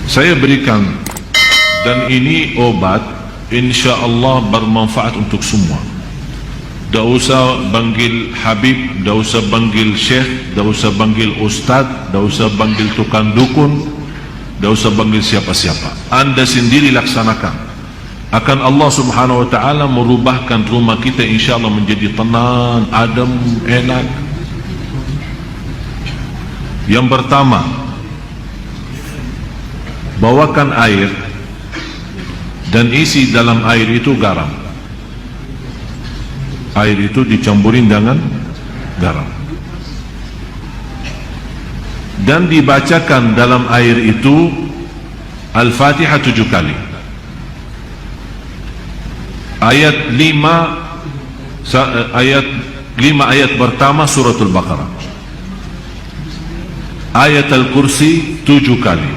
Saya berikan, dan ini obat insya Allah bermanfaat untuk semua. Tak usah panggil Habib, tak usah panggil Syekh, tak usah panggil Ustaz, tak usah panggil tukang dukun, tak usah panggil siapa-siapa. Anda sendiri laksanakan. Akan Allah subhanahu wa ta'ala merubahkan rumah kita insya Allah menjadi tenang, adem, enak. Yang pertama, bawakan air dan isi dalam air itu garam. Air itu dicampurin dengan garam dan dibacakan dalam air itu Al-Fatihah 7 kali. Ayat 5 ayat pertama suratul Baqarah, ayat Al-Kursi 7 kali,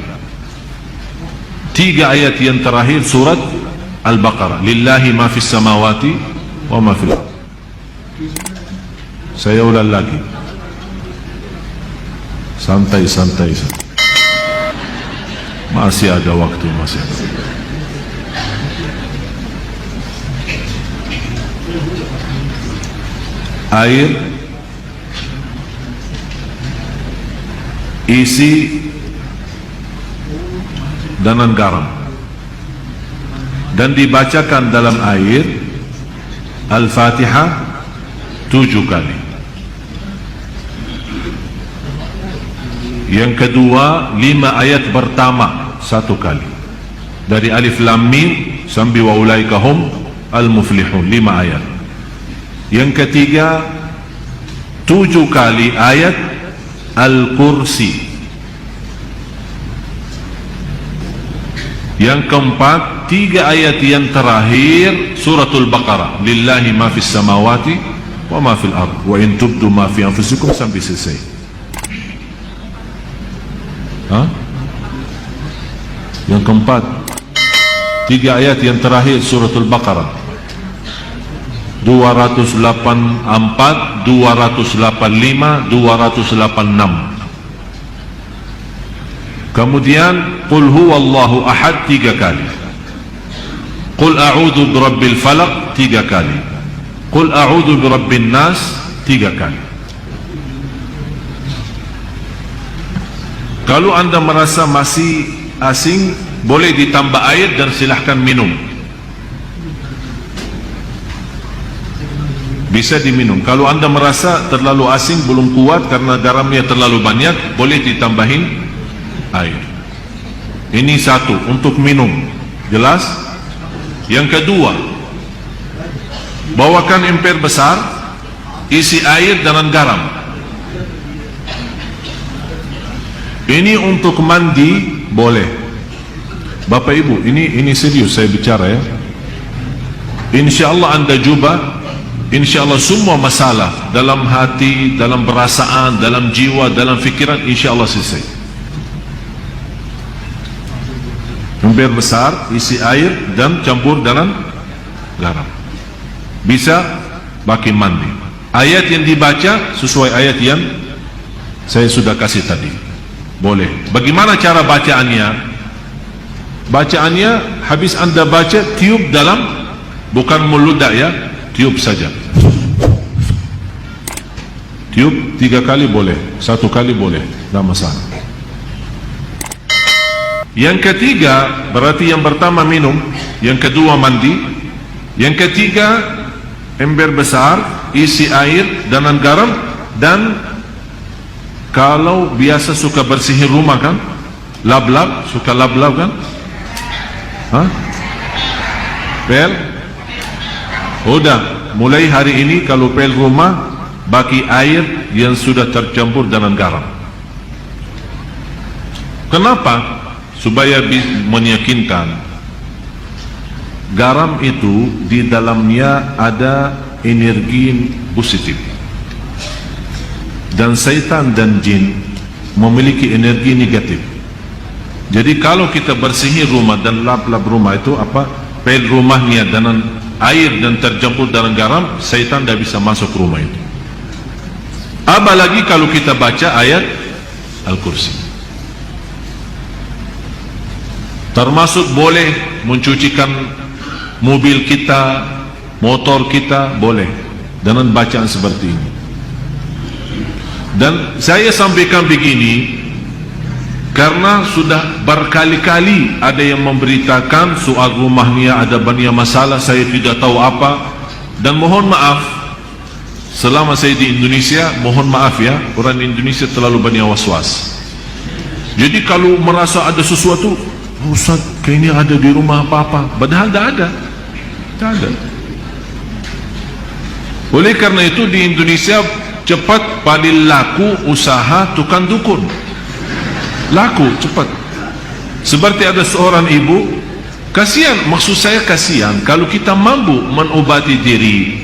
3 ayat yang terakhir surat Al-Baqarah, lillahi ma fis samawati wa ma fil ardh. Saya ulang lagi, santai-santai, masih ada waktu, masih ada. Air, isi dengan garam, dan dibacakan dalam air Al-Fatihah 7 kali. Yang kedua, 5 ayat pertama 1 kali, dari Alif Lam Mim sampai wa ulaika hum al-muflihun, 5 ayat. Yang ketiga, 7 kali ayat Al-Kursi. Yang keempat, 3 ayat yang terakhir suratul Baqarah, lillahi ma fis samawati wa ma fil ardh wa in tubdu ma fi anfusikum, sampai selesai. Yang keempat, 3 ayat yang terakhir suratul Baqarah, 284, 285, 286. Kemudian Qul huwallahu ahad 3 kali, Qul a'udhu birabbil falaq 3 kali, Qul a'udhu birabbin nas 3 kali. Kalau anda merasa masih asing, boleh ditambah air dan silahkan minum. Bisa diminum. Kalau anda merasa terlalu asing, belum kuat karena garamnya terlalu banyak, boleh ditambahin air. Ini satu, untuk minum. Jelas? Yang kedua, bawakan emper besar, isi air dengan garam. Ini untuk mandi boleh. Bapak Ibu, ini serius saya bicara ya. Insya Allah anda cuba, insya Allah semua masalah dalam hati, dalam perasaan, dalam jiwa, dalam fikiran, insya Allah selesai. Ember besar, isi air dan campur dengan garam. Bisa pakai mandi. Ayat yang dibaca sesuai ayat yang saya sudah kasih tadi. Boleh. Bagaimana cara bacaannya? Bacaannya habis anda baca, tiup dalam, bukan meludak ya, tiup saja. Tiup 3 kali boleh, 1 kali boleh, tidak masalah. Yang ketiga, berarti yang pertama minum, yang kedua mandi, yang ketiga ember besar, isi air dengan garam. Dan kalau biasa suka bersihin rumah kan, lap-lap, suka lap-lap kan, pel, udah mulai hari ini kalau pel rumah, bagi air yang sudah tercampur dengan garam. Kenapa? Supaya meyakinkan garam itu di dalamnya ada energi positif, dan syaitan dan jin memiliki energi negatif. Jadi kalau kita bersihin rumah dan lap-lap rumah itu pel rumahnya dengan air dan tercampur dengan garam, syaitan tidak bisa masuk rumah itu. Apalagi kalau kita baca ayat Al-Kursi. Termasuk boleh mencucikan mobil kita, motor kita, boleh dengan bacaan seperti ini. Dan saya sampaikan begini karena sudah berkali-kali ada yang memberitakan soal rumahnya ada banyak masalah, saya tidak tahu apa. Dan mohon maaf, selama saya di Indonesia, mohon maaf ya, orang Indonesia terlalu banyak was-was. Jadi kalau merasa ada sesuatu, Ustaz, kayaknya ada di rumah apa-apa, padahal tidak ada. Tidak ada. Oleh karena itu di Indonesia cepat paling laku usaha tukang dukun. Laku cepat. Seperti ada seorang ibu, kasihan, maksud saya kasihan kalau kita mampu mengobati diri,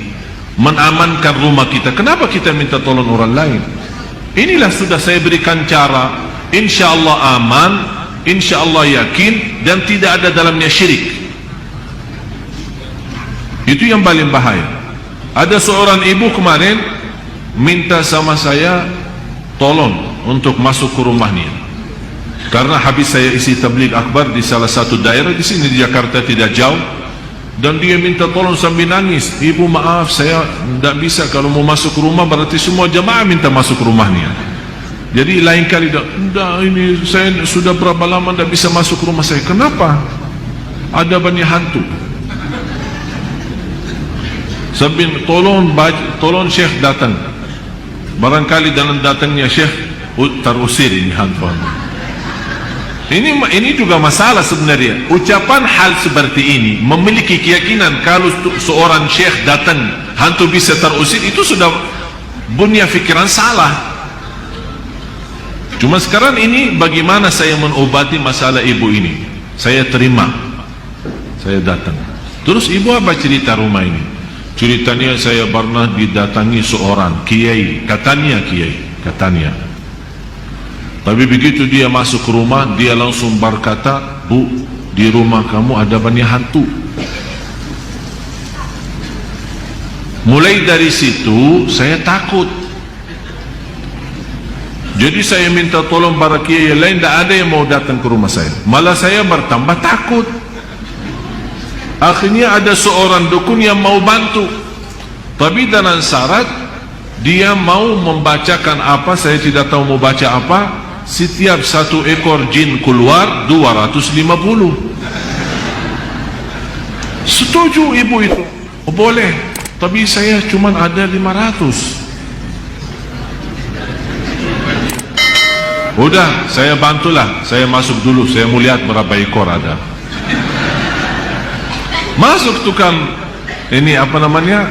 menamankan rumah kita, kenapa kita minta tolong orang lain? Inilah sudah saya berikan cara, insya Allah aman, insya Allah yakin, dan tidak ada dalamnya syirik. Itu yang paling bahaya. Ada seorang ibu kemarin minta sama saya tolong untuk masuk ke rumahnya, karena habis saya isi tabligh akbar di salah satu daerah di sini di Jakarta tidak jauh, dan dia minta tolong sambil nangis, ibu maaf saya tidak bisa, kalau mau masuk ke rumah berarti semua jamaah minta masuk ke rumahnya. Jadi lain kali ini saya sudah berapa lama tidak bisa masuk ke rumah saya. Kenapa? Ada banyak hantu. Sambil tolong Syekh datang. Barangkali dalam datangnya Syekh terusir ini hantu. Ini juga masalah sebenarnya. Ucapan hal seperti ini, memiliki keyakinan kalau seorang Syekh datang hantu bisa terusir, itu sudah punya fikiran salah. Cuma sekarang ini bagaimana saya mengobati masalah ibu ini? Saya terima, saya datang. Terus ibu apa cerita rumah ini? Ceritanya saya pernah didatangi seorang kiai, katanya kiai, katanya. Tapi begitu dia masuk ke rumah, dia langsung berkata, Bu, di rumah kamu ada banyak hantu. Mulai dari situ saya takut. Jadi saya minta tolong para kiai lain, tidak ada yang mau datang ke rumah saya. Malah saya bertambah takut. Akhirnya ada seorang dukun yang mau bantu, tapi dengan syarat dia mau membacakan apa, saya tidak tahu mau baca apa. Setiap satu ekor jin keluar 250. Setuju ibu itu, oh, boleh, tapi saya cuma ada 500. Udah, saya bantulah, saya masuk dulu, saya mau lihat berapa ekor ada. Masuk tukang ini apa namanya,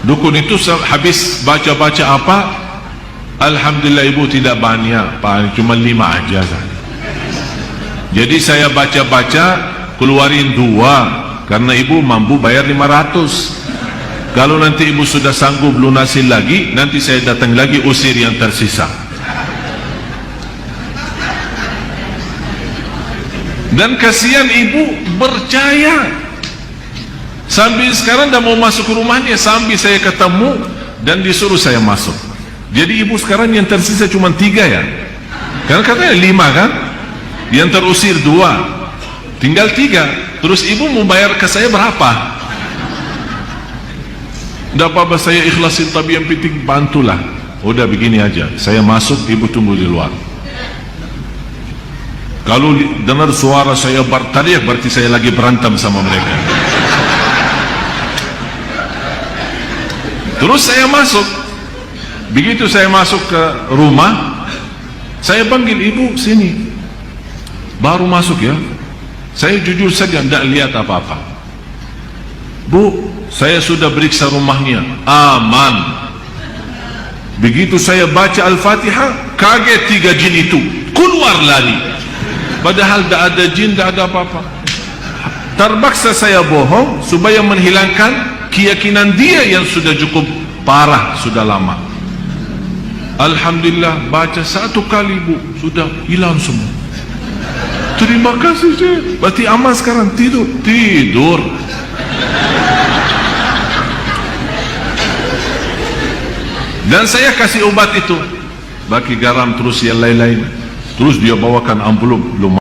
dukun itu, habis baca-baca apa, alhamdulillah ibu tidak banyak, cuma 5 aja. Jadi saya baca-baca, keluarin 2, karena ibu mampu bayar 500. Kalau nanti ibu sudah sanggup lunasin lagi, nanti saya datang lagi usir yang tersisa. Dan kasihan ibu percaya. Sambil sekarang dah mau masuk ke rumahnya, sambil saya ketemu dan disuruh saya masuk. Jadi ibu sekarang yang tersisa cuma 3 ya. Karena katanya 5 kan, yang terusir 2, tinggal 3. Terus ibu mau bayar ke saya berapa? Tidak apa-apa, saya ikhlasin, tapi yang penting bantulah. Udah begini aja, saya masuk, ibu tunggu di luar. Kalau dengar suara saya berteriak, berarti saya lagi berantem sama mereka. Terus saya masuk. Begitu saya masuk ke rumah, saya panggil ibu sini. Baru masuk ya, saya jujur saja tidak lihat apa-apa. Bu, saya sudah periksa rumahnya, aman. Begitu saya baca Al-Fatihah, kaget 3 jin itu keluar lari. Padahal tidak ada jin, tidak ada apa-apa. Terpaksa saya bohong supaya menghilangkan keyakinan dia yang sudah cukup parah, sudah lama. Alhamdulillah, baca 1 kali bu, sudah hilang semua. Terima kasih Syekh. Berarti aman sekarang, tidur. Dan saya kasih obat itu, bagi garam terus yang lain-lain. Terus dia bawakan amplop, belum